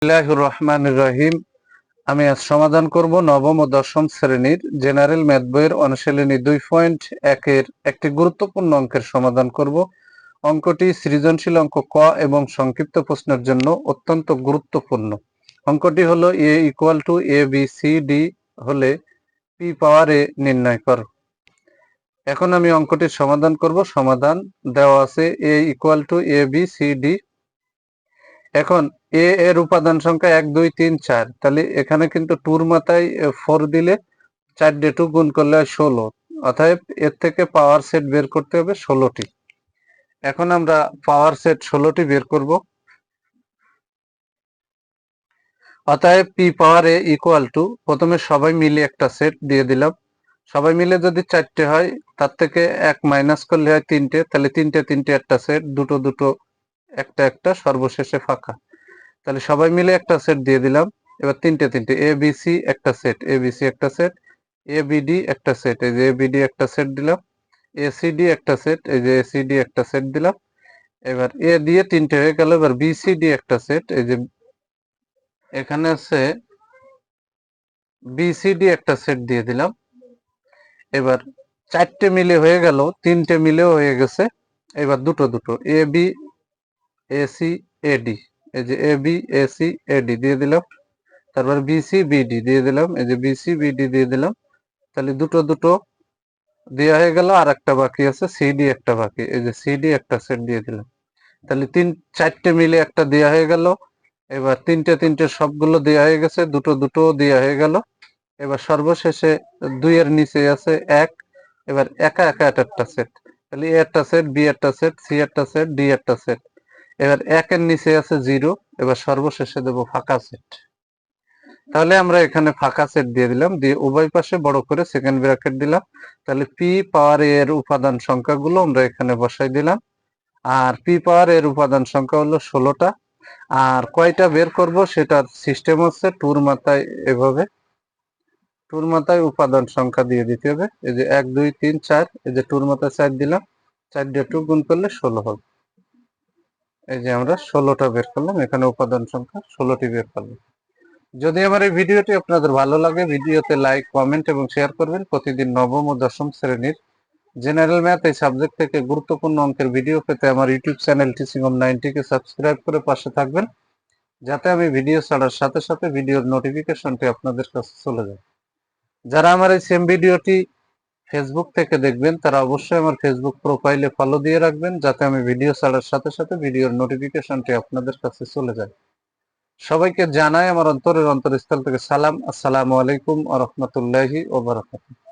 বিসমিল্লাহির রহমানির রহিম। আমি আজ সমাধান করব নবম ও দশম শ্রেণীর জেনারেল ম্যাথ বইয়ের অনুশীলনী 2.1 এর একটি গুরুত্বপূর্ণ অঙ্কের সমাধান করব। অঙ্কটি সৃজনশীল অঙ্ক ক এবং সংক্ষিপ্ত প্রশ্নের জন্য অত্যন্ত গুরুত্বপূর্ণ। অঙ্কটি হলো a equal to A B C D হলে পি পাওয়ার এ নির্ণয় করো। এখন আমি অঙ্কটির সমাধান করব। সমাধান দেওয়া আছে a equal to A B C D. এখন এ এর উপাদান সংখ্যা 1 2 3 4, তাহলে এখানে কিন্তু টুর মাথায় 4 দিলে 4 দিয়ে 2 গুণ করলে হয় 16। অতএব এর থেকে পাওয়ার সেট বের করতে হবে 16টি। এখন আমরা পাওয়ার সেট 16টি বের করব। অতএব P power A equal to, প্রথমে সবাই মিলে একটা সেট দিয়ে দিলাম। সবাই মিলে যদি 4টে হয়, তার থেকে 1 মাইনাস করলে হয় 3টে, তাহলে 3টে 3টে একটা সেট, দুটো দুটো একটা একটা, সর্বশেষে ফাঁকা। তাহলে সবাই মিলে একটা সেট দিয়ে দিলাম। এবার 3টে 3টে এ বি সি একটা সেট, এ বি সি একটা সেট, এ বি ডি একটা সেট, এই যে এ বি ডি একটা সেট দিলাম, এ সি ডি একটা সেট, এই যে এ সি ডি একটা সেট দিলাম। এবার এ দিয়ে 3টে হয়ে গেল। এবার বি সি ডি একটা সেট, এই যে এখানে আছে বি সি ডি একটা সেট দিয়ে দিলাম। এবার 4টে মিলে হয়ে গেল, 3টে মিলেও হয়ে গেছে। এবার দুটো দুটো A B A C A D, এই যে A B A C A D দিয়ে দিলাম। তারপর বিসি বিডি দিয়ে দিলাম, এই যে বিসি বিডি দিয়ে দিলাম। তাহলে দুটো দুটো দেওয়া হয়ে গেল, আর একটা বাকি আছে সিডি একটা বাকি, এই যে সিডি একটা সেট দিয়ে দিলাম। তাহলে 4টে মিলে একটা দেওয়া হয়ে গেল। এবার 3টে 3টে সবগুলো দেওয়া হয়ে গেছে, দুটো দুটো দেওয়া হয়ে গেল। এবার সর্বশেষে 2 এর নিচে আছে 1। এবার একা একা একটা সেট, তাহলে এ একটা সেট, বি একটা সেট, সি একটা সেট, ডি একটা সেট। এবার 1 এর নিচে আছে 0। এবার সর্বশেষে দেব ফাঁকা সেট। তাহলে আমরা এখানে ফাঁকা সেট দিয়ে দিলাম, দিয়ে উভয় পাশে বড় করে সেকেন্ড ব্র্যাকেট দিলাম। তাহলে পি পাওয়ার এর উপাদান সংখ্যাগুলো আমরা এখানে বসাই দিলাম। আর পি পাওয়ার এর উপাদান সংখ্যা হলো 16টা। আর কয়টা বের করব সেটার সিস্টেম হচ্ছে টুর মাথায়, এভাবে টুর মাথায় উপাদান সংখ্যা দিয়ে দিতে হবে। এই যে 1 2 3 4, এই যে টুর মাথায় 4 দিলাম, 4 দিয়ে 2 গুণ করলে 16 হবে। এই যে আমরা 16টা বের করলাম, এখানে উপাদান সংখ্যা 16টি বের করলাম। যদি আমার এই ভিডিওটি আপনাদের ভালো লাগে, ভিডিওতে লাইক কমেন্ট এবং শেয়ার করবেন। প্রতিদিন নবম ও দশম শ্রেণীর জেনারেল ম্যাথ এই সাবজেক্ট থেকে গুরুত্বপূর্ণ অঙ্কের ভিডিও পেতে আমার YouTube channel teaching of 90 K subscribe করে পাশে থাকবেন, যাতে আমি ভিডিও ছাড়ার সাথে সাথে ভিডিওর নোটিফিকেশনটি আপনাদের কাছে চলে যায়। যারা আমার এই সেম ভিডিওটি ফেসবুক থেকে দেখবেন, তারা অবশ্যই আমার ফেসবুক প্রোফাইলে ফলো দিয়ে রাখবেন, যাতে আমি ভিডিও ছাড়ার সাথে সাথে ভিডিওর নোটিফিকেশনটি আপনাদের কাছে চলে যায়। সবাইকে জানাই আমার অন্তরের অন্তরস্থল থেকে সালাম। আসসালামু আলাইকুম ওয়া রাহমাতুল্লাহি ওয়া বারাকাতুহু।